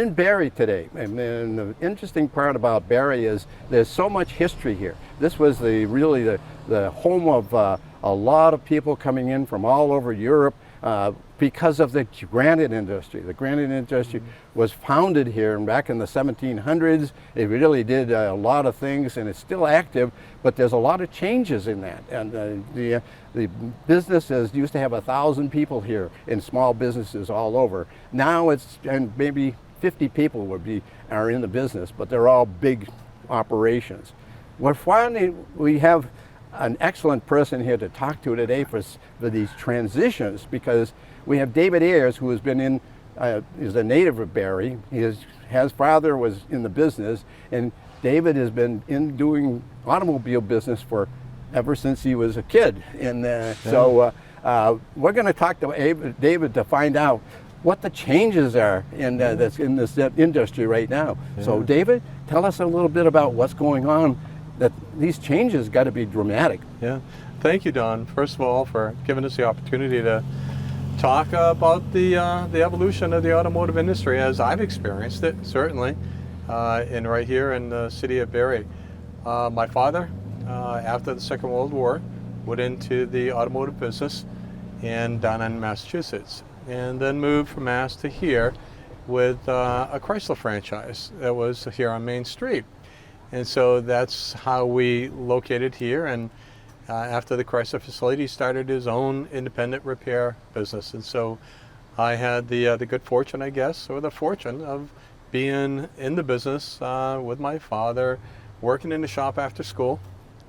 in Barre today, and the interesting part about Barre is there's so much history here. This was really the home of a lot of people coming in from all over Europe because of the granite industry. The granite industry was founded here back in the 1700s. It really did a lot of things, and it's still active, but there's a lot of changes in that. And the businesses used to have 1,000 people here in small businesses all over. Now it's, and maybe 50 people are in the business, but they're all big operations. We're finding we have an excellent person here to talk to today for these transitions, because we have David Ayers, who has been in, is a native of Barre. His father was in the business, and David has been doing automobile business ever since he was a kid. And so we're going to talk to David to find out what the changes are in this industry right now. Yeah. So David, tell us a little bit about what's going on. That these changes got to be dramatic. Yeah, thank you, Don, first of all, for giving us the opportunity to talk about the evolution of the automotive industry as I've experienced it, certainly, right here in the city of Barre. My father, after the Second World War, went into the automotive business down in Massachusetts, and then moved from Mass to here with a Chrysler franchise that was here on Main Street. And so that's how we located here, and after the Chrysler facility, he started his own independent repair business. And so I had the good fortune, I guess, or the fortune of being in the business with my father, working in the shop after school,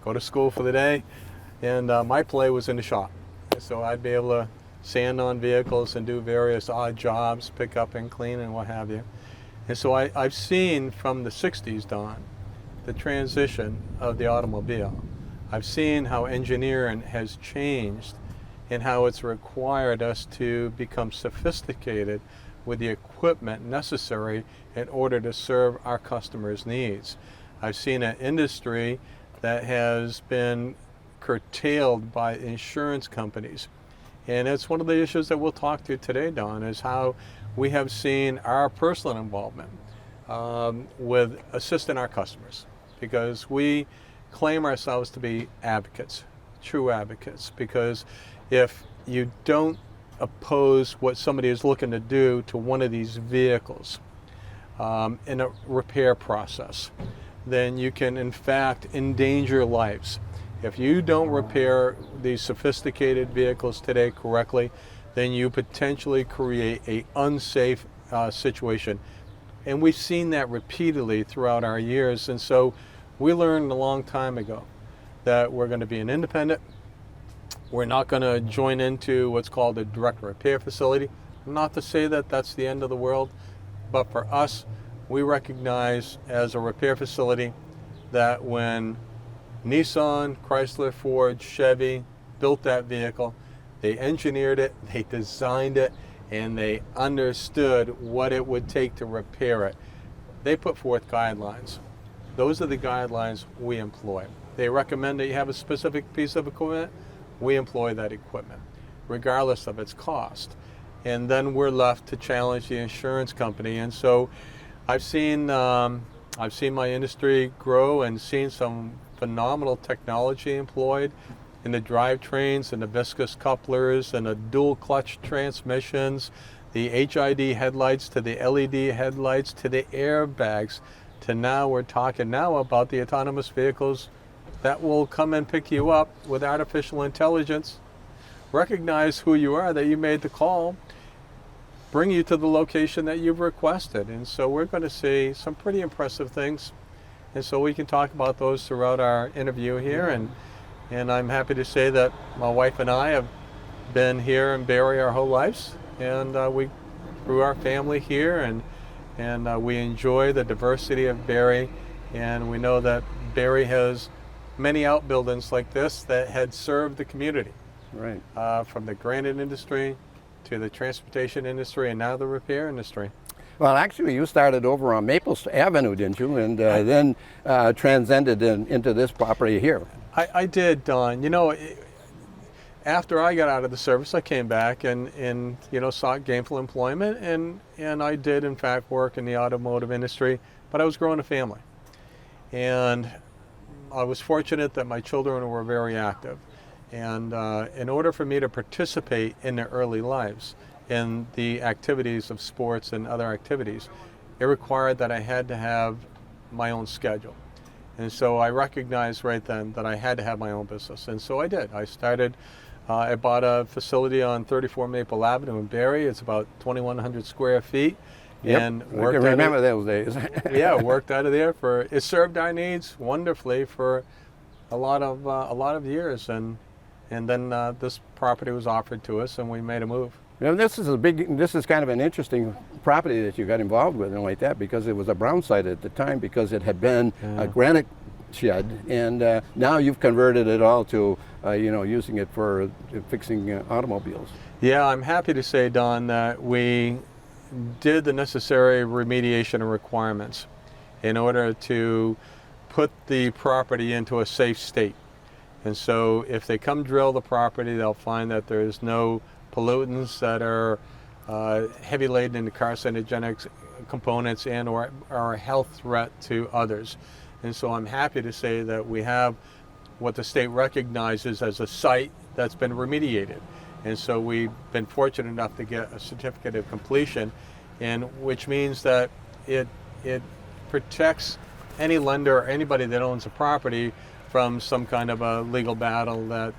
go to school for the day, and my play was in the shop. So I'd be able to sand on vehicles and do various odd jobs, pick up and clean and what have you. And so I've seen from the 60s, Don, the transition of the automobile. I've seen how engineering has changed and how it's required us to become sophisticated with the equipment necessary in order to serve our customers' needs. I've seen an industry that has been curtailed by insurance companies. And it's one of the issues that we'll talk to today, Don, is how we have seen our personal involvement with assisting our customers, because we claim ourselves to be advocates, true advocates, because if you don't oppose what somebody is looking to do to one of these vehicles in a repair process, then you can in fact endanger lives. If you don't repair these sophisticated vehicles today correctly, then you potentially create an unsafe situation. And we've seen that repeatedly throughout our years. And so we learned a long time ago that we're going to be an independent. We're not going to join into what's called a direct repair facility. Not to say that that's the end of the world, but for us, we recognize as a repair facility that when Nissan, Chrysler, Ford, Chevy built that vehicle, they engineered it, they designed it, and they understood what it would take to repair it. They put forth guidelines. Those are the guidelines we employ. They recommend that you have a specific piece of equipment. We employ that equipment, regardless of its cost. And then we're left to challenge the insurance company. And so I've seen my industry grow and seen some phenomenal technology employed in the drivetrains and the viscous couplers and the dual clutch transmissions, the HID headlights to the LED headlights to the airbags, to now we're talking now about the autonomous vehicles that will come and pick you up with artificial intelligence, recognize who you are, that you made the call, bring you to the location that you've requested. And so we're going to see some pretty impressive things. And so we can talk about those throughout our interview here. And I'm happy to say that my wife and I have been here in Barre our whole lives. And we grew our family here, and we enjoy the diversity of Barre. And we know that Barre has many outbuildings like this that had served the community. Right. From the granite industry to the transportation industry and now the repair industry. Well, actually, you started over on Maple Avenue, didn't you? And then transcended into this property here. I did, Don. You know, after I got out of the service, I came back and sought gainful employment, and I did in fact work in the automotive industry, but I was growing a family. And I was fortunate that my children were very active. And in order for me to participate in their early lives in the activities of sports and other activities, it required that I had to have my own schedule. And so I recognized right then that I had to have my own business. And so I did. I bought a facility on 34 Maple Avenue in Barrie. It's about 2,100 square feet. Yep, And I can remember those days. Yeah, worked out of there it served our needs wonderfully for a lot of years. And then this property was offered to us, and we made a move. This is kind of an interesting property that you got involved with and like that, because it was a brown site at the time, because it had been a granite shed, and now you've converted it all to using it for fixing automobiles. Yeah, I'm happy to say, Don, that we did the necessary remediation and requirements in order to put the property into a safe state. And so if they come drill the property, they'll find that there's no pollutants that are heavy laden into carcinogenic components and or are a health threat to others. And so I'm happy to say that we have what the state recognizes as a site that's been remediated. And so we've been fortunate enough to get a certificate of completion, and which means that it protects any lender or anybody that owns a property from some kind of a legal battle that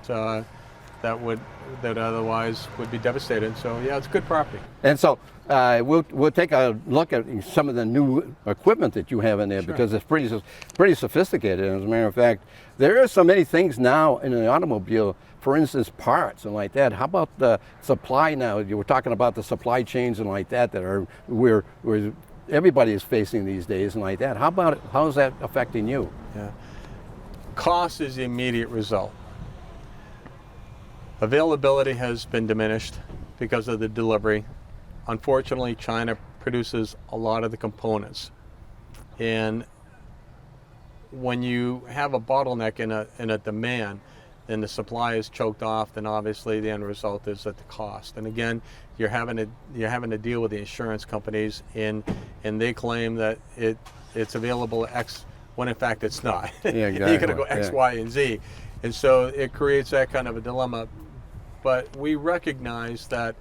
otherwise would be devastated. So yeah, it's good property. And so we'll take a look at some of the new equipment that you have in there. Sure. Because it's pretty sophisticated. As a matter of fact, there are so many things now in an automobile, for instance, parts and like that. How about the supply now? You were talking about the supply chains and like that where everybody is facing these days and like that. How is that affecting you? Yeah. Cost is the immediate result. Availability has been diminished because of the delivery. Unfortunately, China produces a lot of the components. And when you have a bottleneck in a demand, then the supply is choked off, then obviously the end result is at the cost. And again, you're having to deal with the insurance companies, and they claim that it's available X when in fact it's not. Yeah, exactly. You're going to go X, Y, and Z. And so it creates that kind of a dilemma. But we recognize that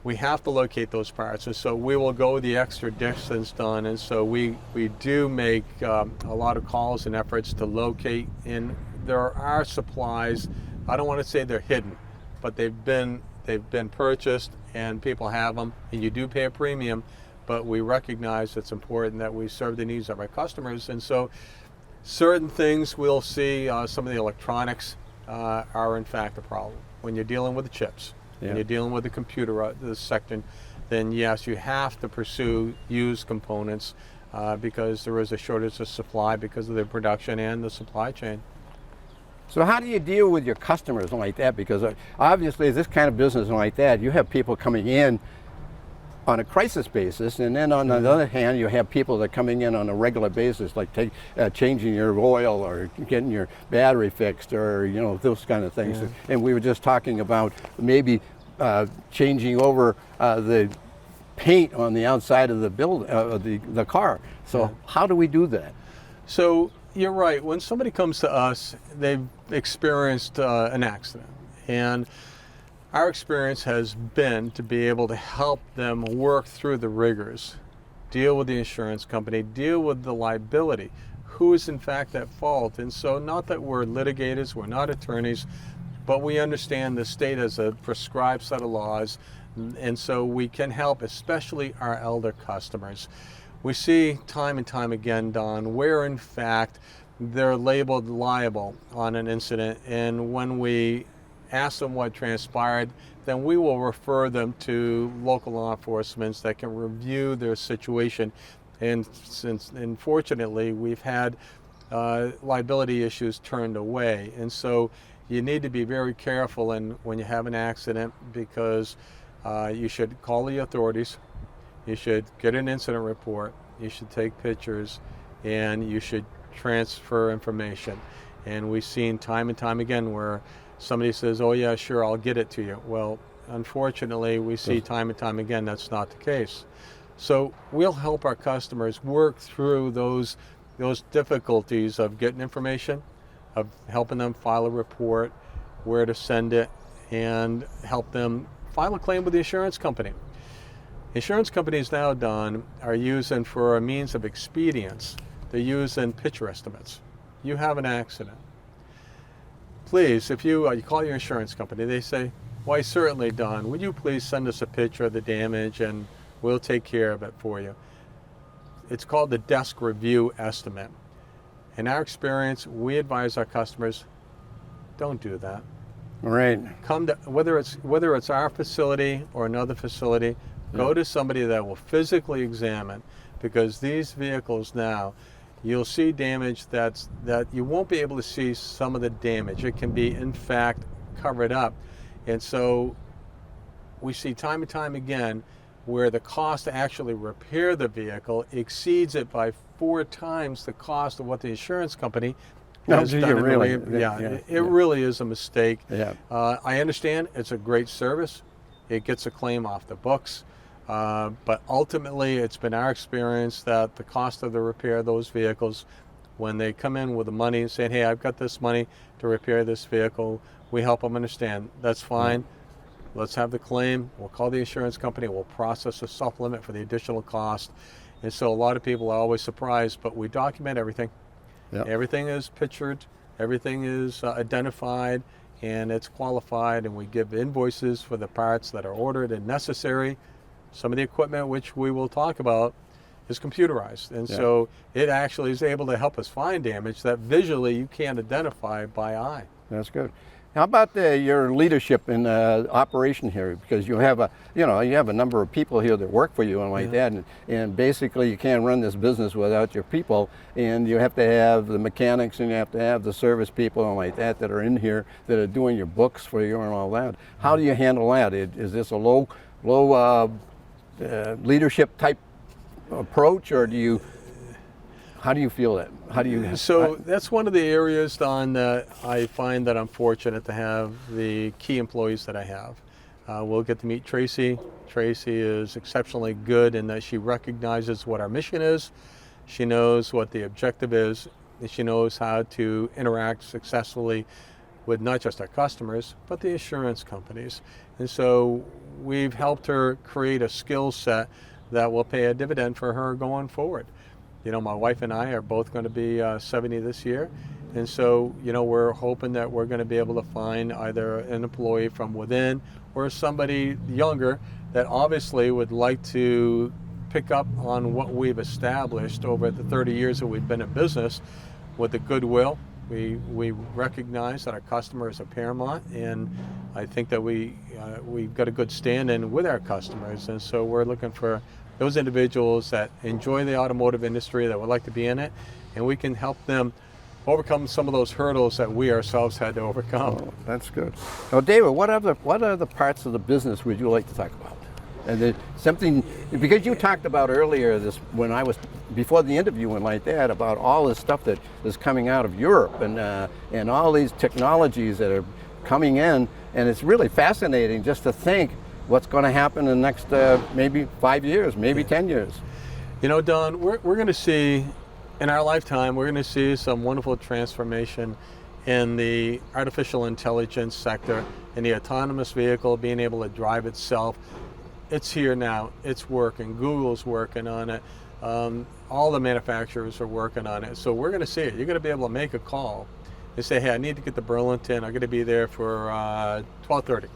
we have to locate those parts, and so we will go the extra distance, Don. And so we do make a lot of calls and efforts to locate. And there are supplies. I don't want to say they're hidden, but they've been purchased, and people have them. And you do pay a premium, but we recognize it's important that we serve the needs of our customers. And so, certain things we'll see. Some of the electronics are in fact a problem when you're dealing with the chips. Yeah. When you're dealing with the computer section, then yes, you have to pursue used components because there is a shortage of supply because of the production and the supply chain. So how do you deal with your customers like that? Because obviously this kind of business like that, you have people coming in on a crisis basis, and then on the other hand, you have people that are coming in on a regular basis, like changing your oil or getting your battery fixed, or those kind of things. Yeah. And we were just talking about maybe changing over the paint on the outside of the car. So yeah. How do we do that? So you're right. When somebody comes to us, they've experienced an accident, and our experience has been to be able to help them work through the rigors, deal with the insurance company, deal with the liability, who is in fact at fault. And so not that we're litigators, we're not attorneys, but we understand the state has a prescribed set of laws, and so we can help, especially our elder customers. We see time and time again, Don, where in fact they're labeled liable on an incident, and when we ask them what transpired, then we will refer them to local law enforcement that can review their situation. And fortunately, we've had liability issues turned away. And so you need to be very careful when you have an accident, because you should call the authorities, you should get an incident report, you should take pictures, and you should transfer information. And we've seen time and time again where somebody says, oh yeah, sure, I'll get it to you. Well, unfortunately, we see time and time again that's not the case. So we'll help our customers work through those difficulties of getting information, of helping them file a report, where to send it, and help them file a claim with the insurance company. Insurance companies now, Don, are using, for a means of expedience, they're using picture estimates. You have an accident. Please, if you call your insurance company, they say, why certainly, Don, would you please send us a picture of the damage and we'll take care of it for you. It's called the desk review estimate. In our experience, we advise our customers, don't do that. Right. Come to, whether it's our facility or another facility, go to somebody that will physically examine, because these vehicles now, you'll see damage that you won't be able to see some of the damage. It can be, in fact, covered up. And so we see time and time again where the cost to actually repair the vehicle exceeds it by 4 times the cost of what the insurance company has done. It really is a mistake. Yeah. I understand it's a great service. It gets a claim off the books. But ultimately, it's been our experience that the cost of the repair of those vehicles, when they come in with the money and say, hey, I've got this money to repair this vehicle, we help them understand, that's fine. Let's have the claim. We'll call the insurance company. We'll process a supplement for the additional cost. And so a lot of people are always surprised, but we document everything. Yep. Everything is pictured. Everything is identified, and it's qualified, and we give invoices for the parts that are ordered and necessary. Some of the equipment, which we will talk about, is computerized. And so it actually is able to help us find damage that visually you can't identify by eye. That's good. How about your leadership in operation here? Because you have a number of people here that work for you and like that, and basically you can't run this business without your people, and you have to have the mechanics and you have to have the service people and like that are in here that are doing your books for you and all that. How do you handle that? Is this a low leadership type approach, or how do you feel that? So that's one of the areas, Don, that I find that I'm fortunate to have the key employees that I have. We'll get to meet Tracy. Tracy is exceptionally good in that she recognizes what our mission is. She knows what the objective is, and she knows how to interact successfully with not just our customers, but the insurance companies. And so we've helped her create a skill set that will pay a dividend for her going forward. You know, my wife and I are both going to be 70 this year. And so, we're hoping that we're going to be able to find either an employee from within or somebody younger that obviously would like to pick up on what we've established over the 30 years that we've been in business with the goodwill. We recognize that our customers are paramount, and I think that we've got a good stand-in with our customers. And so we're looking for those individuals that enjoy the automotive industry, that would like to be in it, and we can help them overcome some of those hurdles that we ourselves had to overcome. Oh, that's good. Now, David, what other parts of the business would you like to talk about? And something, because you talked about earlier when I was before the interview and like that, about all this stuff that is coming out of Europe and all these technologies that are coming in, and it's really fascinating just to think what's going to happen in the next maybe 5 years, maybe 10 years. Don, we're going to see, in our lifetime, we're going to see some wonderful transformation in the artificial intelligence sector, in the autonomous vehicle being able to drive itself. It's here now. It's working. Google's working on it. All the manufacturers are working on it. So we're going to see it. You're going to be able to make a call and say, hey, I need to get to Burlington. I'm going to be there for 12:30.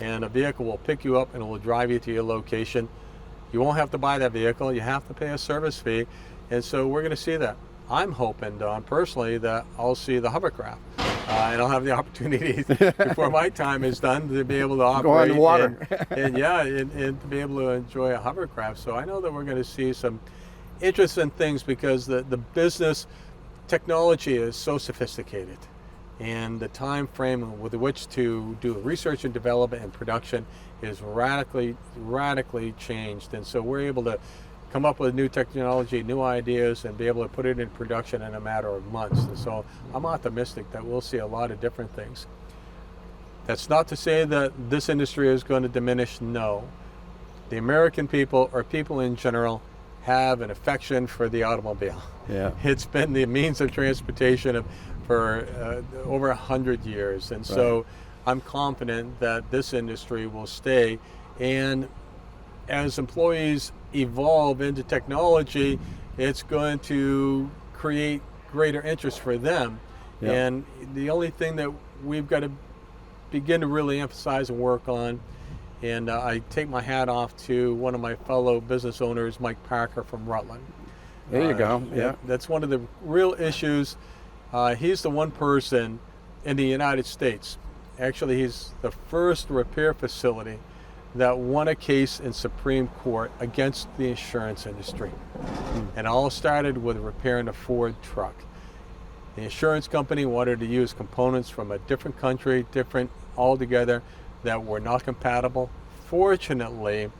And a vehicle will pick you up and it will drive you to your location. You won't have to buy that vehicle. You have to pay a service fee. And so we're going to see that. I'm hoping, Don, personally, that I'll see the hovercraft. And I'll have the opportunity before my time is done to be able to operate. Go on the water. and to be able to enjoy a hovercraft. So I know that we're going to see some interesting things, because the business technology is so sophisticated. And the time frame with which to do research and development and production is radically changed. And so we're able to come up with new technology, new ideas, and be able to put it in production in a matter of months. And so I'm optimistic that we'll see a lot of different things. That's not to say that this industry is going to diminish. No. The American people, or people in general, have an affection for the automobile. Yeah. It's been the means of transportation for over 100 years. And so I'm confident that this industry will stay. And as employees evolve into technology, it's going to create greater interest for them. Yeah. And the only thing that we've got to begin to really emphasize and work on, and I take my hat off to one of my fellow business owners, Mike Parker from Rutland. There you go. Yeah. That's one of the real issues. He's the one person in the United States, actually he's the first repair facility that won a case in Supreme Court against the insurance industry. And it all started with repairing a Ford truck. The insurance company wanted to use components from a different country, different altogether, that were not compatible. Fortunately,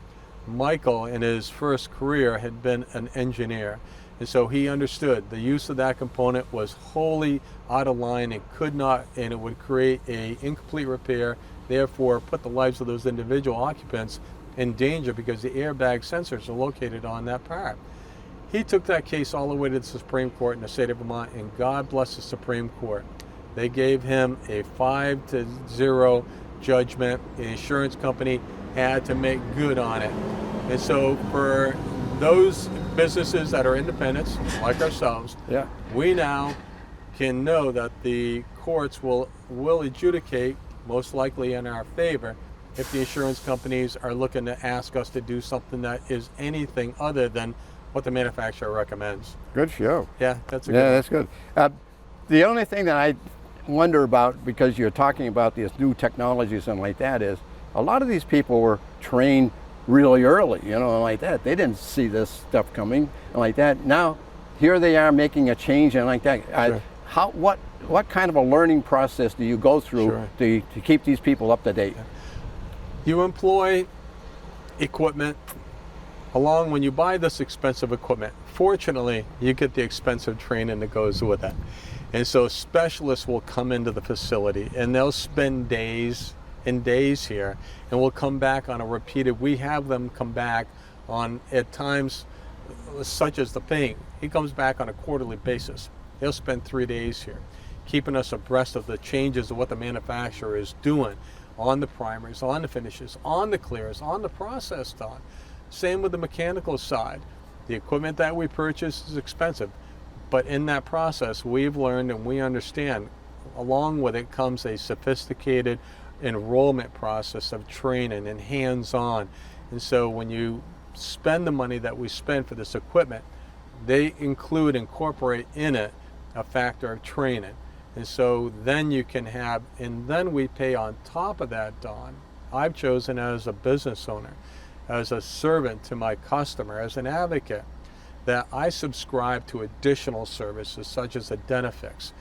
Michael in his first career had been an engineer, and so he understood the use of that component was wholly out of line and could not, and it would create a incomplete repair, therefore put the lives of those individual occupants in danger because the airbag sensors are located on that part. He took that case all the way to the Supreme Court in the state of Vermont, and God bless the Supreme Court. They gave him a 5-0 judgment. The insurance company had to make good on it. And so for those businesses that are independents, like ourselves, Yeah. we now can know that the courts will adjudicate, most likely in our favor, if the insurance companies are looking to ask us to do something that is anything other than what the manufacturer recommends. Good show. Yeah, that's a good Yeah, one. that's good. The only thing that I wonder about, because you're talking about these new technologies and like that, is a lot of these people were trained really early, you know, like that. They didn't see this stuff coming and like that. Now, here they are making a change and like that. Sure. What kind of a learning process do you go through Sure. to keep these people up to date? You employ equipment along when you buy this expensive equipment. Fortunately, you get the expensive training that goes with it. And so specialists will come into the facility and they'll spend days and days here and will come back on a repeated, we have them come back on, at times such as the paint, he comes back on a quarterly basis. They'll spend 3 days here, keeping us abreast of the changes of what the manufacturer is doing on the primers, on the finishes, on the clears, on the process done. Same with the mechanical side. The equipment that we purchase is expensive, but in that process, we've learned and we understand, along with it comes a sophisticated enrollment process of training and hands-on. And so when you spend the money that we spend for this equipment, they incorporate in it a factor of training. And so then you can have, and then we pay on top of that, Don. I've chosen as a business owner, as a servant to my customer, as an advocate, that I subscribe to additional services such as Identifix.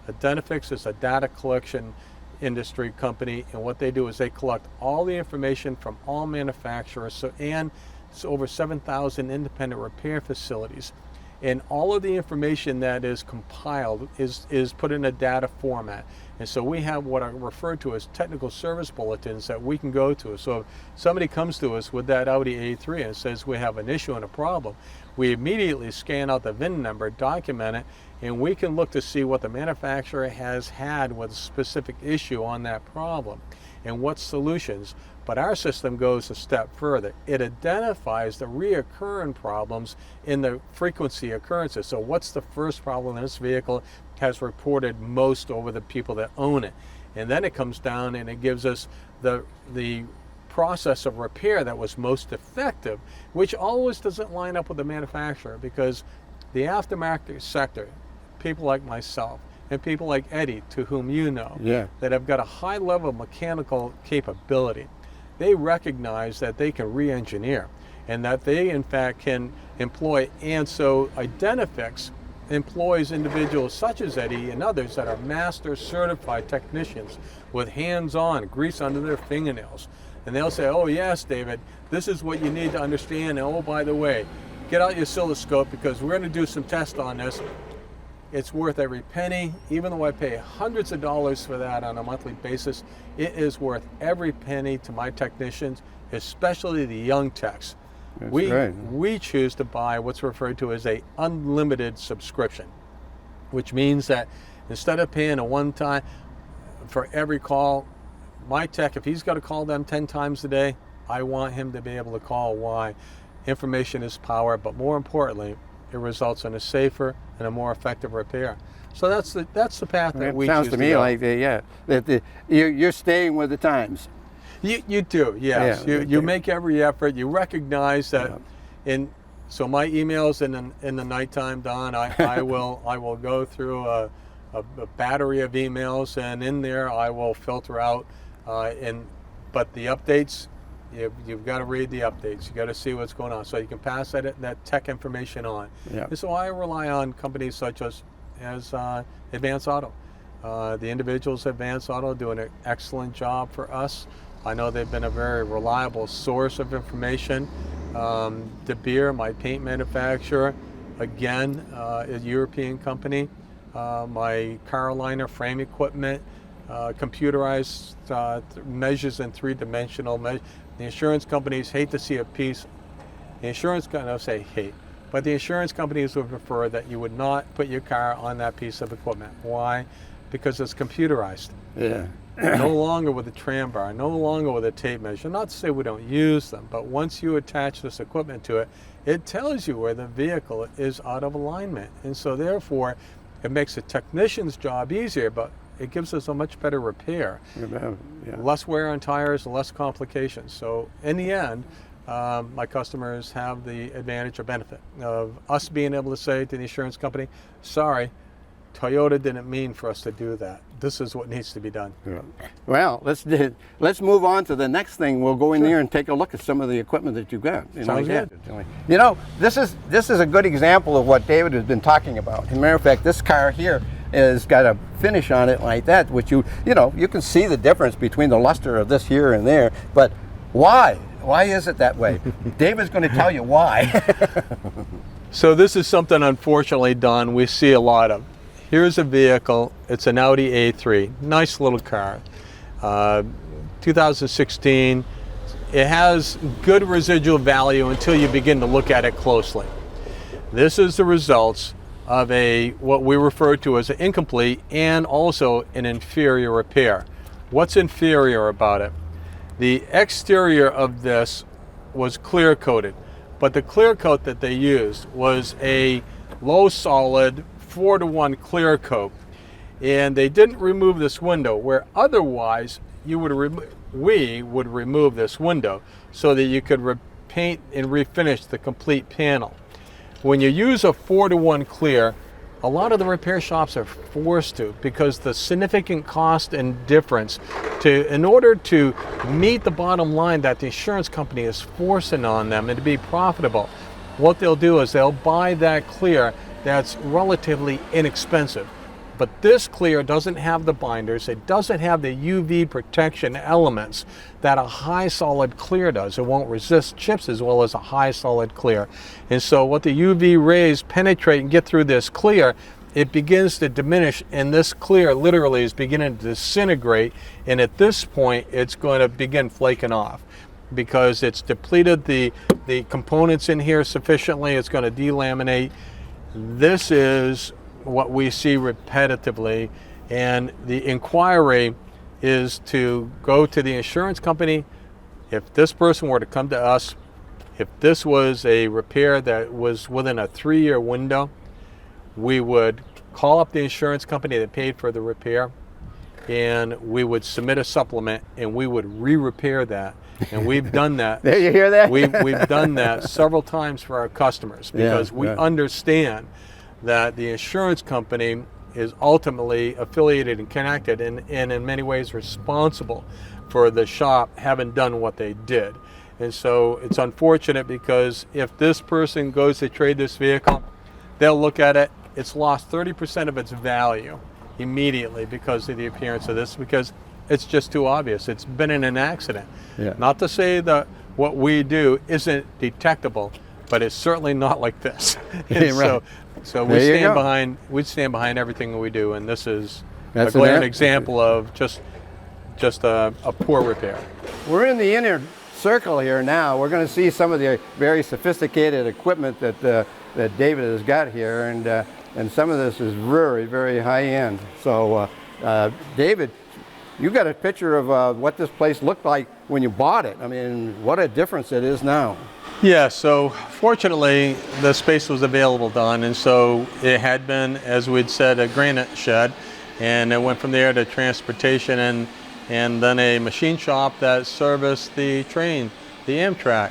Identifix is a data collection industry company, and what they do is they collect all the information from all manufacturers, and it's over 7,000 independent repair facilities. And all of the information that is compiled is put in a data format. And so we have what are referred to as technical service bulletins that we can go to. So if somebody comes to us with that Audi A3 and says we have an issue and a problem, we immediately scan out the VIN number, document it, and we can look to see what the manufacturer has had with a specific issue on that problem and what solutions. But our system goes a step further. It identifies the reoccurring problems in the frequency occurrences. So what's the first problem in this vehicle has reported most over the people that own it? And then it comes down and it gives us the process of repair that was most effective, which always doesn't line up with the manufacturer, because the aftermarket sector, people like myself, and people like Eddie, to whom you know, that have got a high level of mechanical capability, they recognize that they can re-engineer and that they in fact can employ. And so Identifix employs individuals such as Eddie and others that are master certified technicians with hands-on, grease under their fingernails. And they'll say, oh yes, David, this is what you need to understand. And oh, by the way, get out your oscilloscope, because we're going to do some tests on this. It's worth every penny. Even though I pay hundreds of dollars for that on a monthly basis, it is worth every penny to my technicians, especially the young techs. We choose to buy what's referred to as a unlimited subscription, which means that instead of paying a one-time for every call, my tech, if he's got to call them 10 times a day, I want him to be able to call. Why? Information is power, but more importantly, it results in a safer and a more effective repair. So that's the path that we choose to go. Sounds to me like, that you're staying with the times. You do, yes. Yeah, you make every effort. You recognize that. So my emails in the nighttime, Don, I will go through a battery of emails, and in there I will filter out. But the updates, you've got to read the updates. You got to see what's going on, so you can pass that tech information on. Yeah. And so I rely on companies such as Advance Auto. The individuals at Advance Auto do an excellent job for us. I know they've been a very reliable source of information. De Beer, my paint manufacturer, again, a European company. My Carolina frame equipment, computerized measures in three-dimensional measures. The insurance companies hate to see a piece. The insurance companies, I'll say hate, but the insurance companies would prefer that you would not put your car on that piece of equipment. Why? Because it's computerized. Yeah. No longer with a tram bar, no longer with a tape measure. Not to say we don't use them, but once you attach this equipment to it, it tells you where the vehicle is out of alignment. And so therefore, it makes the technician's job easier, but it gives us a much better repair. Yeah. Less wear on tires, less complications. So in the end, my customers have the advantage or benefit of us being able to say to the insurance company, sorry, Toyota didn't mean for us to do that. This is what needs to be done. Yeah. Well, let's move on to the next thing. We'll go in there and take a look at some of the equipment that you've got. Sounds good. You know, this is a good example of what David has been talking about. As a matter of fact, this car here has got a finish on it like that, which you can see the difference between the luster of this here and there. But why? Why is it that way? David's going to tell you why. So this is something, unfortunately, Don, we see a lot of. Here's a vehicle. It's an Audi A3. Nice little car. 2016. It has good residual value until you begin to look at it closely. This is the results of what we refer to as an incomplete and also an inferior repair. What's inferior about it? The exterior of this was clear coated, but the clear coat that they used was a low solid 4-to-1 clear coat, and they didn't remove this window, where otherwise we would remove this window so that you could repaint and refinish the complete panel. When you use a 4-to-1 clear, a lot of the repair shops are forced to, because the significant cost and difference in order to meet the bottom line that the insurance company is forcing on them and to be profitable, what they'll do is they'll buy that clear that's relatively inexpensive. But this clear doesn't have the binders, it doesn't have the UV protection elements that a high solid clear does. It won't resist chips as well as a high solid clear. And so what the UV rays penetrate and get through this clear, it begins to diminish, and this clear literally is beginning to disintegrate, and at this point it's going to begin flaking off because it's depleted the components in here sufficiently. It's going to delaminate. This is what we see repetitively, and the inquiry is to go to the insurance company. If this person were to come to us, if this was a repair that was within a 3-year window, we would call up the insurance company that paid for the repair, and we would submit a supplement, and we would re-repair that. And we've done that. There, you hear that? We've done that several times for our customers, because we understand that the insurance company is ultimately affiliated and connected and in many ways responsible for the shop having done what they did. And so it's unfortunate, because if this person goes to trade this vehicle, they'll look at it, it's lost 30% of its value immediately because of the appearance of this, because it's just too obvious. It's been in an accident. Yeah. Not to say that what we do isn't detectable, but it's certainly not like this. Yeah, And right. so There you go. we stand behind everything we do, and this is That's a glaring an- example of just a poor repair. We're in the inner circle here now. We're going to see some of the very sophisticated equipment that that David has got here, and some of this is very, very high end. So, David, you got a picture of what this place looked like when you bought it. I mean, what a difference it is now. Yeah, so fortunately the space was available, Don, and so it had been, as we'd said, a granite shed, and it went from there to transportation and then a machine shop that serviced the train, the Amtrak,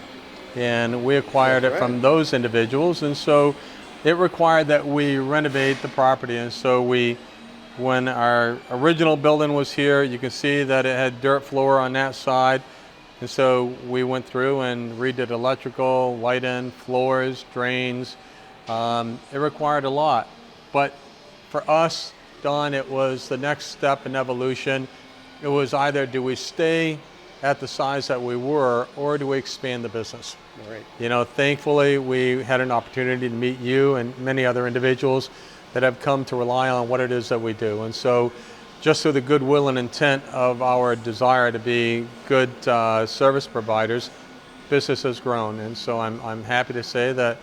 and we acquired That's it right. from those individuals, and so it required that we renovate the property, and so when our original building was here, you can see that it had dirt floor on that side. And so we went through and redid electrical, lighting, floors, drains. It required a lot. But for us, Don, it was the next step in evolution. It was either do we stay at the size that we were, or do we expand the business? Right. You know, thankfully we had an opportunity to meet you and many other individuals that have come to rely on what it is that we do. And so just through the goodwill and intent of our desire to be good service providers, business has grown. And so I'm happy to say that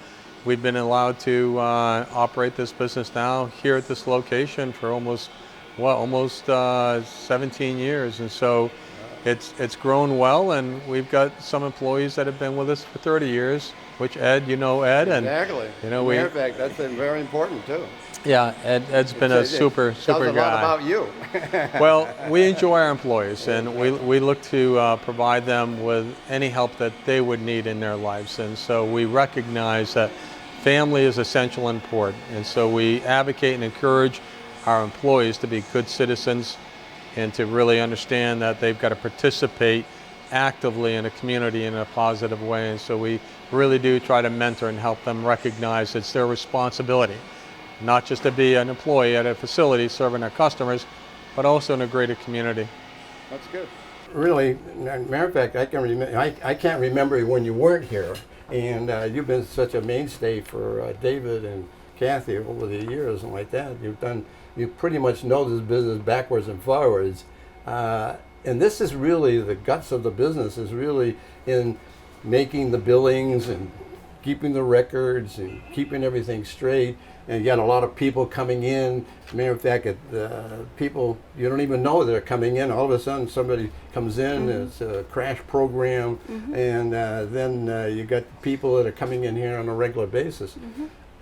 we've been allowed to operate this business now here at this location for almost 17 years. And so it's grown well, and we've got some employees that have been with us for 30 years, which Ed, you know Ed. And Exactly. you know, Matter of fact, that's very important too. yeah, Ed's been a super Tells a lot guy. about you. Well, we enjoy our employees, and we look to provide them with any help that they would need in their lives. And so we recognize that family is essential and important. And so we advocate and encourage our employees to be good citizens and to really understand that they've got to participate actively in a community in a positive way. And so we really do try to mentor and help them recognize it's their responsibility, not just to be an employee at a facility serving our customers, but also in a greater community. That's good. Really, matter of fact, I can't remember when you weren't here, and you've been such a mainstay for David and Kathy over the years and like that. You pretty much know this business backwards and forwards, and this is really the guts of the business. Is really in making the billings and keeping the records and keeping everything straight. And you got a lot of people coming in. Matter of fact, people you don't even know they're coming in. All of a sudden, somebody comes in. It's a crash program, and then you got people that are coming in here on a regular basis.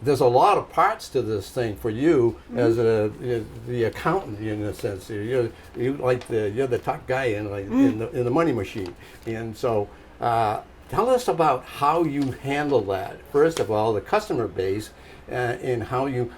There's a lot of parts to this thing for you as the accountant, in a sense. You're the top guy in the money machine, and so. Tell us about how you handle that. First of all, the customer base, and how you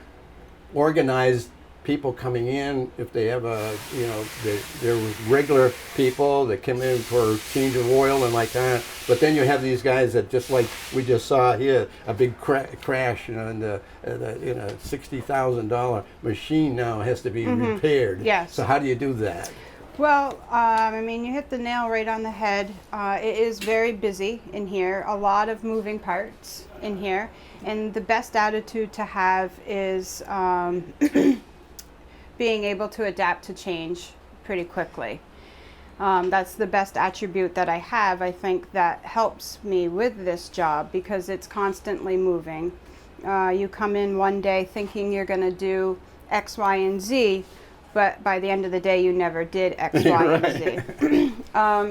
organize people coming in. If they have they're regular people that come in for change of oil and like that. But then you have these guys that, just like we just saw here, a big crash, and the $60,000 machine now has to be repaired. Yes. So how do you do that? Well, I mean, you hit the nail right on the head. It is very busy in here, a lot of moving parts in here, and the best attitude to have is being able to adapt to change pretty quickly. That's the best attribute that I have. I think that helps me with this job because it's constantly moving. You come in one day thinking you're going to do X, Y, and Z, but by the end of the day, you never did X, Y, and Z.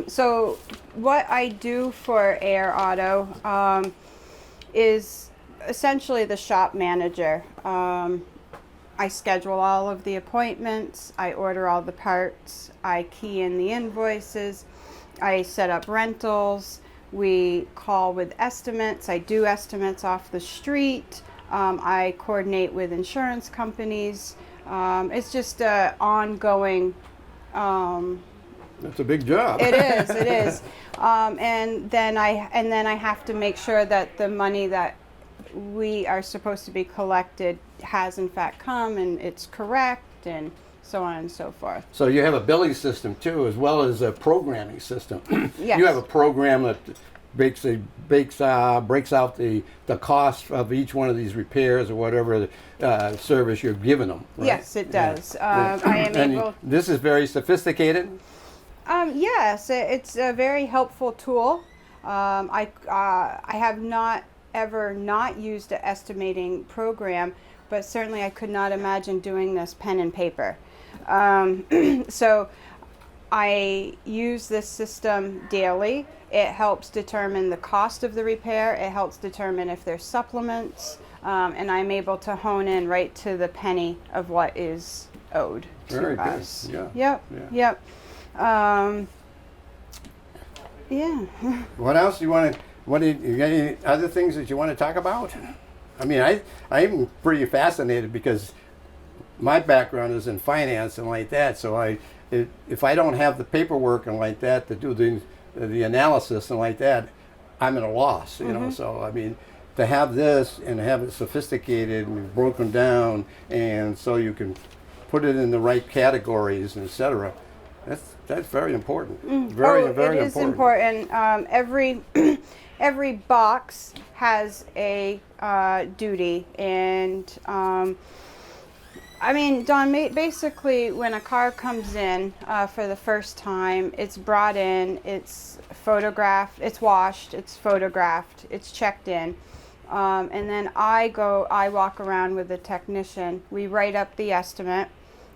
So what I do for Ayer Auto is essentially the shop manager. I schedule all of the appointments, I order all the parts, I key in the invoices, I set up rentals, we call with estimates, I do estimates off the street, I coordinate with insurance companies. It's just an ongoing. That's a big job. It is. It is. And then I have to make sure that the money that we are supposed to be collected has in fact come and it's correct, and so on and so forth. So you have a billing system too, as well as a programming system. Yes. You have a program that breaks out the cost of each one of these repairs or whatever service you're giving them. Right? Yes, it does. Yeah. I am And able. this is very sophisticated. Yes, it's a very helpful tool. I have not ever not used an estimating program, but certainly I could not imagine doing this pen and paper. So I use this system daily. It helps determine the cost of the repair. It helps determine if there's supplements, and I'm able to hone in right to the penny of what is owed Very to good. us. Yeah. Yep. Yeah. Yep. Yeah. What else do you want to? You got any other things that you want to talk about? I mean, I'm pretty fascinated because my background is in finance and like that. So if I don't have the paperwork and like that to do the analysis and like that, I'm at a loss. You know. So I mean, to have this and have it sophisticated and broken down, and so you can put it in the right categories and etc. That's very important. Very important. It is important. Every box has a duty, and I mean, Don, basically when a car comes in for the first time, it's brought in, it's photographed, it's washed, it's photographed, it's checked in, and then I walk around with the technician. We write up the estimate,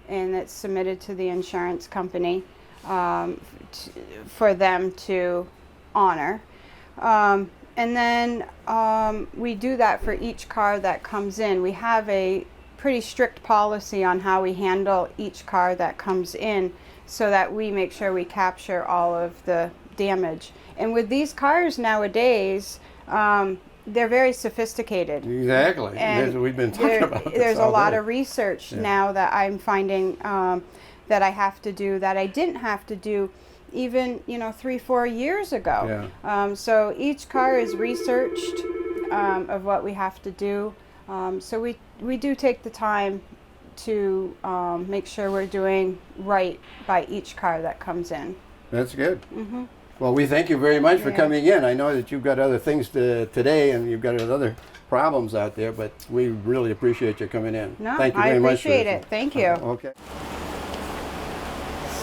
and it's submitted to the insurance company for them to honor. And then we do that for each car that comes in. We have a pretty strict policy on how we handle each car that comes in so that we make sure we capture all of the damage. And with these cars nowadays, they're very sophisticated. Exactly. And we've been talking about this there's a all lot day. of research now that I'm finding that I have to do that I didn't have to do even 3-4 years ago. Yeah. So each car is researched of what we have to do. So we do take the time to make sure we're doing right by each car that comes in. That's good. Well, we thank you very much for coming in. I know that you've got other things today and you've got other problems out there, but we really appreciate you coming in. No, Thank you I very much. appreciate it. Thank you. Okay.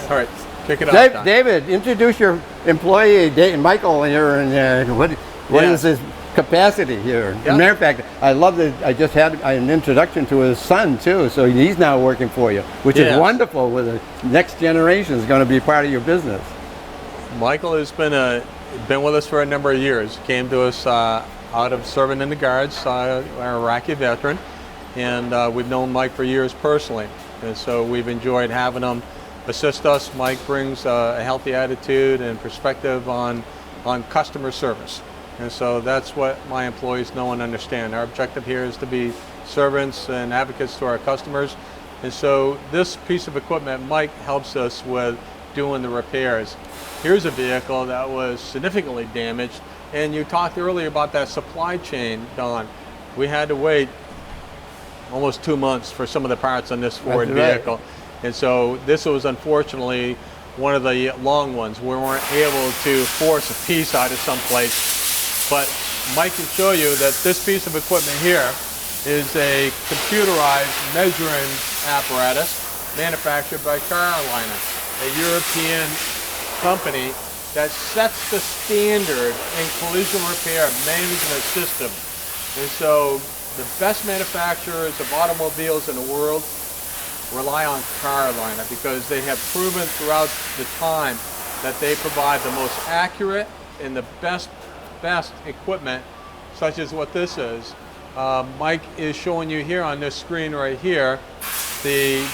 All right, kick it off, Don. David, introduce your employee, Michael, here, and what Yeah. is his capacity here? Yeah. As a matter of fact, I love that I just had an introduction to his son too, so he's now working for you, which Yeah. is wonderful. With the next generation is going to be part of your business. Michael has been with us for a number of years. Came to us out of serving in the Guards, our Iraqi veteran, and we've known Mike for years personally, and so we've enjoyed having him assist us. Mike brings a healthy attitude and perspective on customer service, and so that's what my employees know and understand. Our objective here is to be servants and advocates to our customers, and so this piece of equipment, Mike helps us with doing the repairs. Here's a vehicle that was significantly damaged, and you talked earlier about that supply chain, Don. We had to wait almost 2 months for some of the parts on this Ford That's right. vehicle. And so this was unfortunately one of the long ones. We weren't able to force a piece out of someplace, but Mike can show you that this piece of equipment here is a computerized measuring apparatus manufactured by Carolina, a European company that sets the standard in collision repair management system. And so the best manufacturers of automobiles in the world rely on Carolina because they have proven throughout the time that they provide the most accurate and the best equipment, such as what this is. Mike is showing you here on this screen right here the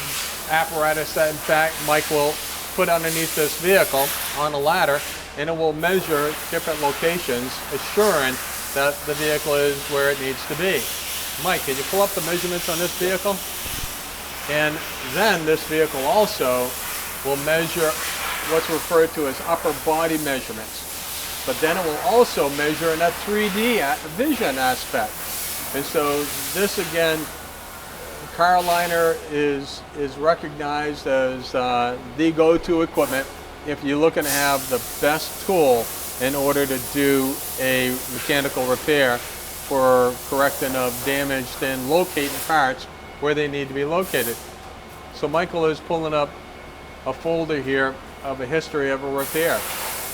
apparatus that in fact Mike will put underneath this vehicle on a ladder, and it will measure different locations, assuring that the vehicle is where it needs to be. Mike, can you pull up the measurements on this vehicle? And then this vehicle also will measure what's referred to as upper body measurements. But then it will also measure in a 3D vision aspect. And so this again, Carolina is recognized as the go-to equipment if you're looking to have the best tool in order to do a mechanical repair for correcting of damaged and locating parts where they need to be located. So Michael is pulling up a folder here of a history of a repair.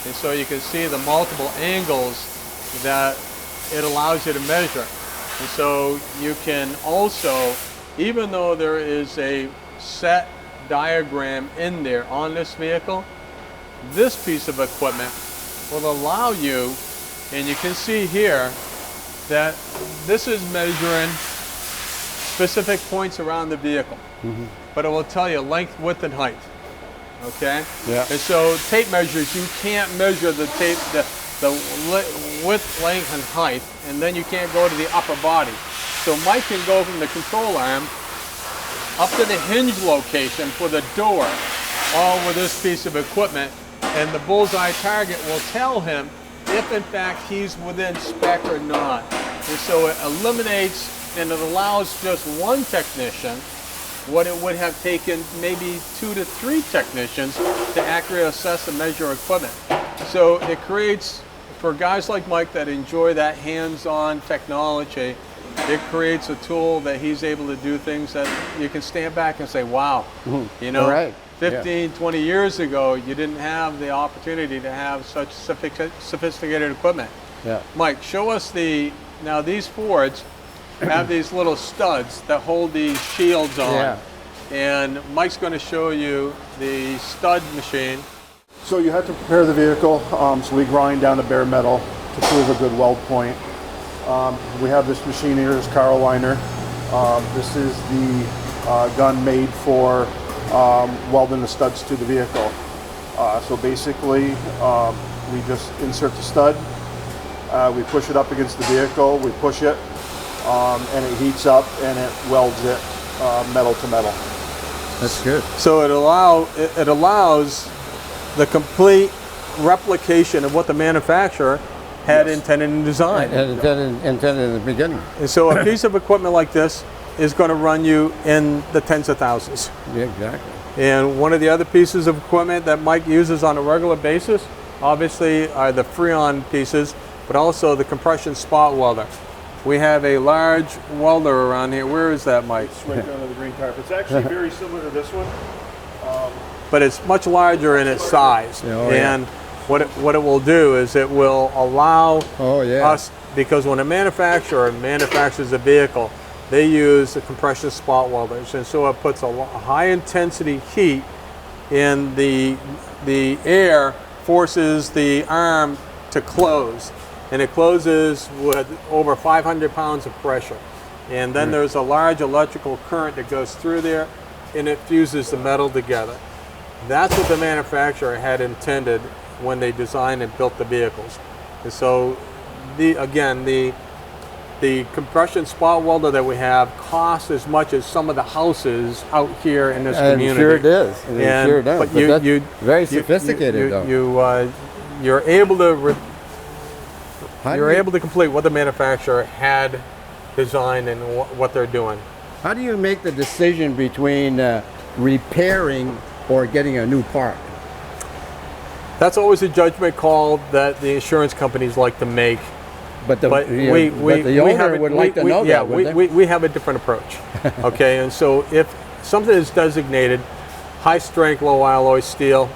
And so you can see the multiple angles that it allows you to measure. And so you can also, even though there is a set diagram in there on this vehicle, this piece of equipment will allow you, and you can see here that this is measuring specific points around the vehicle, but it will tell you length, width, and height. Okay. Yeah. And so tape measures, you can't measure the tape, the width, length, and height, and then you can't go to the upper body. So Mike can go from the control arm up to the hinge location for the door, all with this piece of equipment, and the bullseye target will tell him if in fact he's within spec or not. And so it eliminates and it allows just one technician what it would have taken maybe 2 to 3 technicians to accurately assess and measure equipment. So it creates, for guys like Mike that enjoy that hands-on technology, it creates a tool that he's able to do things that you can stand back and say, wow, you know, Right. 15, 20 years ago, you didn't have the opportunity to have such sophisticated equipment. Yeah. Mike, show us now these Fords have these little studs that hold these shields on. Yeah. And Mike's going to show you the stud machine. So you have to prepare the vehicle, so we grind down the bare metal to prove a good weld point. We have this machine here, this Caroliner. This is the gun made for welding the studs to the vehicle. So basically, we just insert the stud, we push it up against the vehicle, we push it, and it heats up and it welds it metal to metal. That's good. So it allows the complete replication of what the manufacturer had intended and designed. And intended in the beginning. And so a piece of equipment like this is going to run you in the tens of thousands. Yeah, exactly. And one of the other pieces of equipment that Mike uses on a regular basis, obviously, are the Freon pieces, but also the compression spot welder. We have a large welder around here. Where is that, Mike? It's right down to the green tarp. It's actually very similar to this one. But it's much larger in its size. Oh, yeah. And what it will do is it will allow Oh, yeah. us, because when a manufacturer manufactures a vehicle, they use the compression spot welders, and so it puts a high intensity heat in the air, forces the arm to close, and it closes with over 500 pounds of pressure. And then there's a large electrical current that goes through there, and it fuses the metal together. That's what the manufacturer had intended when they designed and built the vehicles. And so, the compression spot welder that we have costs as much as some of the houses out here in this community. Sure it is. And sure it does. But But very sophisticated, though. You're able to How do you're you- able to complete what the manufacturer had designed and what they're doing. How do you make the decision between repairing or getting a new part? That's always a judgment call that the insurance companies like to make. But the, But the owner would like to know that, wouldn't they? we have a different approach. Okay, and so if something is designated high strength, low alloy steel,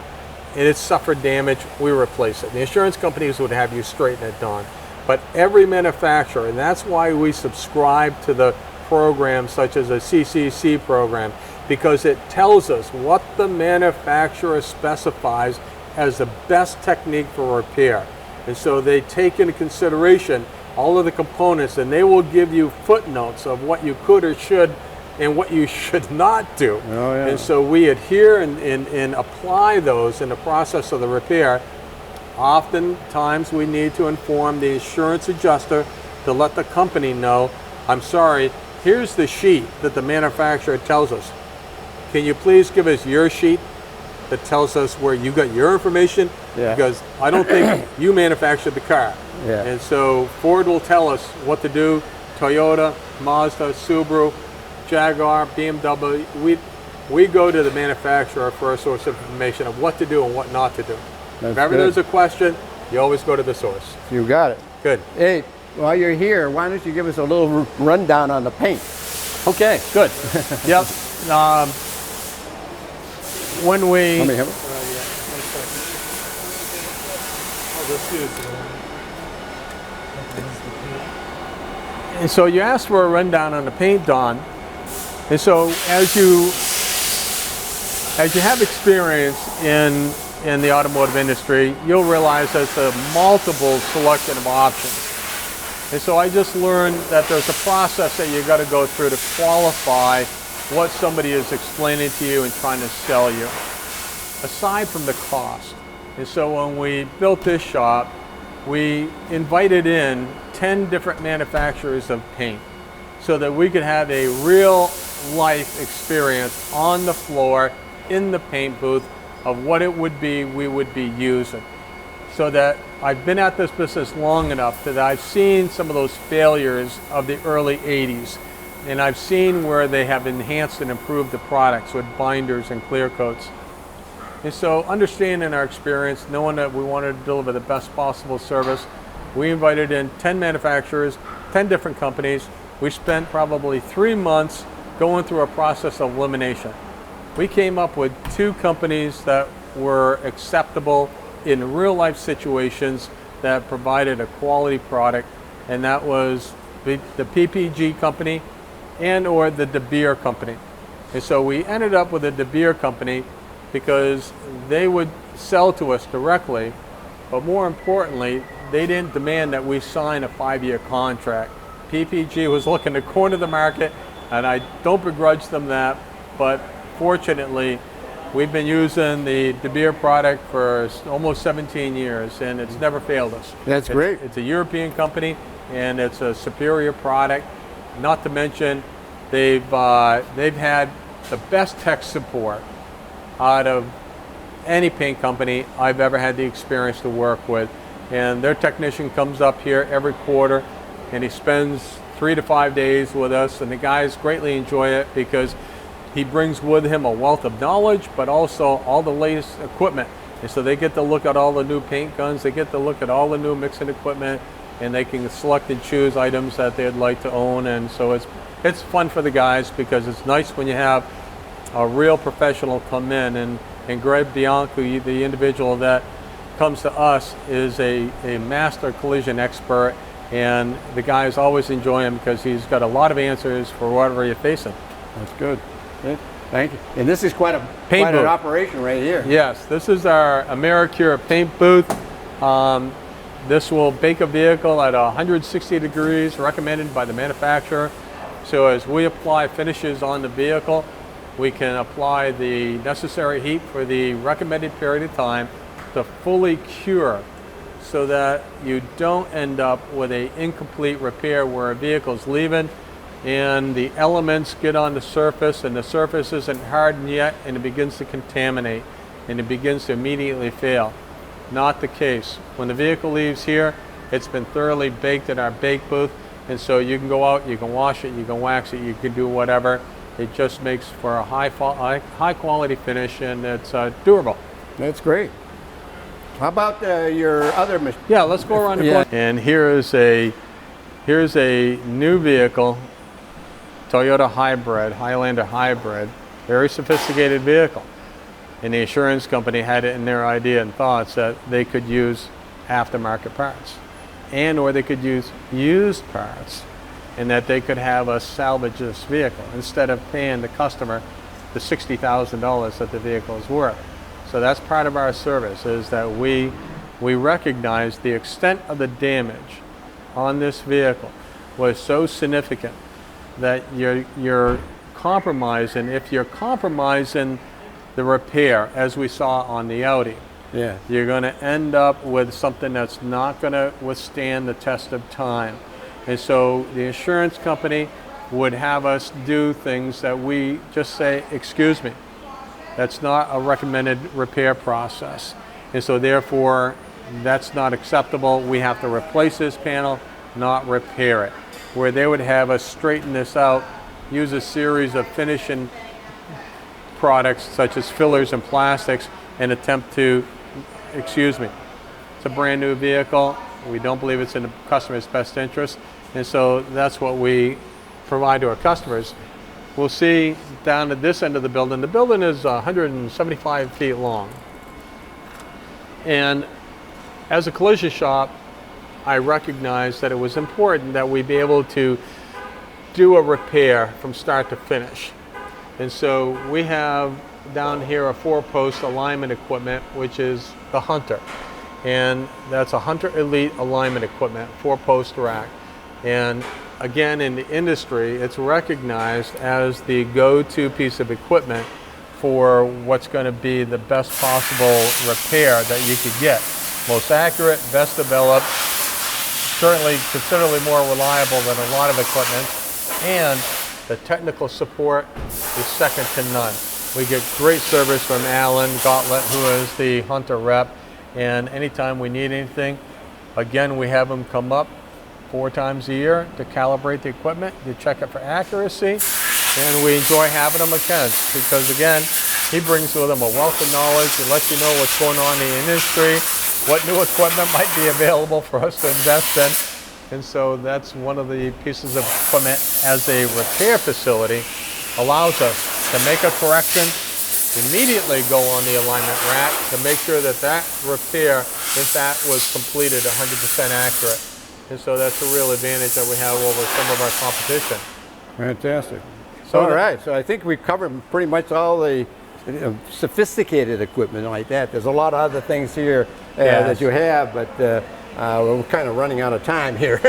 and it's suffered damage, we replace it. The insurance companies would have you straighten it down. But every manufacturer, and that's why we subscribe to the programs such as a CCC program, because it tells us what the manufacturer specifies as the best technique for repair. And so they take into consideration all of the components, and they will give you footnotes of what you could or should and what you should not do. Oh, yeah. And so we adhere and apply those in the process of the repair. Oftentimes we need to inform the insurance adjuster to let the company know, I'm sorry, here's the sheet that the manufacturer tells us. Can you please give us your sheet that tells us where you got your information? Yeah. Because I don't think you manufactured the car. Yeah. And so Ford will tell us what to do. Toyota, Mazda, Subaru, Jaguar, BMW, we go to the manufacturer for a source of information of what to do and what not to do. That's If ever good. there's a question, You always go to the source. You got it. Good. Hey, while you're here, why don't you give us a little rundown on the paint? Okay, good. Yep. When we... Let me have it. And so you asked for a rundown on the paint, Don. And so as you have experience in the automotive industry, you'll realize there's a multiple selection of options. And so I just learned that there's a process that you got to go through to qualify what somebody is explaining to you and trying to sell you, aside from the cost. And so when we built this shop, we invited in 10 different manufacturers of paint so that we could have a real life experience on the floor in the paint booth of what it would be we would be using. So that I've been at this business long enough that I've seen some of those failures of the early 80s, and I've seen where they have enhanced and improved the products with binders and clear coats. And so understanding our experience, knowing that we wanted to deliver the best possible service, we invited in 10 manufacturers, 10 different companies. We spent probably 3 months going through a process of elimination. We came up with 2 companies that were acceptable in real life situations that provided a quality product, and that was the PPG company and or the De Beer company. And so we ended up with the De Beer company because they would sell to us directly, but more importantly, they didn't demand that we sign a 5-year contract. PPG was looking to corner the market, and I don't begrudge them that, but fortunately, we've been using the De Beer product for almost 17 years, and it's never failed us. That's great. It's a European company, and it's a superior product. Not to mention, they've had the best tech support out of any paint company I've ever had the experience to work with. And their technician comes up here every quarter, and he spends 3 to 5 days with us, and the guys greatly enjoy it because he brings with him a wealth of knowledge, but also all the latest equipment. And so they get to look at all the new paint guns, they get to look at all the new mixing equipment, and they can select and choose items that they'd like to own. And so it's fun for the guys because it's nice when you have a real professional come in. And Greg Bianco, the individual that comes to us, is a master collision expert, and the guys always enjoy him because he's got a lot of answers for whatever you're facing. That's good. Good. Thank you. And this is quite an operation right here. Yes, this is our AmeriCure paint booth. This will bake a vehicle at 160 degrees, recommended by the manufacturer. So as we apply finishes on the vehicle, we can apply the necessary heat for the recommended period of time to fully cure, so that you don't end up with an incomplete repair where a vehicle's leaving and the elements get on the surface and the surface isn't hardened yet, and it begins to contaminate and it begins to immediately fail. Not the case. When the vehicle leaves here, it's been thoroughly baked in our bake booth, and so you can go out, you can wash it, you can wax it, you can do whatever. It just makes for a high quality finish, and it's durable. That's great. How about your other machine? Yeah, let's go around the corner. And here's a new vehicle, Toyota Hybrid, Highlander Hybrid, very sophisticated vehicle. And the insurance company had it in their idea and thoughts that they could use aftermarket parts, and or they could use used parts, and that they could have us salvage this vehicle instead of paying the customer the $60,000 that the vehicle is worth. So that's part of our service, is that we recognize the extent of the damage on this vehicle was so significant that you're compromising. If you're compromising the repair, as we saw on the Audi, Yeah. you're going to end up with something that's not going to withstand the test of time. And so the insurance company would have us do things that we just say, excuse me, that's not a recommended repair process. And so therefore, that's not acceptable. We have to replace this panel, not repair it. Where they would have us straighten this out, use a series of finishing products such as fillers and plastics, and attempt to, excuse me, It's a brand new vehicle. We don't believe it's in the customer's best interest. And so that's what we provide to our customers. We'll see down at this end of the building is 175 feet long. And as a collision shop, I recognized that it was important that we be able to do a repair from start to finish. And so we have down here a 4-post alignment equipment, which is the Hunter. And that's a Hunter Elite alignment equipment, 4-post rack. And again, in the industry, it's recognized as the go-to piece of equipment for what's going to be the best possible repair that you could get. Most accurate, best developed, certainly considerably more reliable than a lot of equipment, and the technical support is second to none. We get great service from Alan Gauntlet, who is the Hunter rep, and anytime we need anything, again, we have him come up 4 times a year to calibrate the equipment, to check it for accuracy, and we enjoy having him again because, again, he brings with him a wealth of knowledge. He lets you know what's going on in the industry, what new equipment might be available for us to invest in. And so that's one of the pieces of equipment as a repair facility allows us to make a correction, immediately go on the alignment rack to make sure that that repair, if that was completed, 100% accurate. And so that's a real advantage that we have over some of our competition. Fantastic. So All right, so I think we've covered pretty much all the sophisticated equipment like that. There's a lot of other things here Yes. that you have, but we're kind of running out of time here.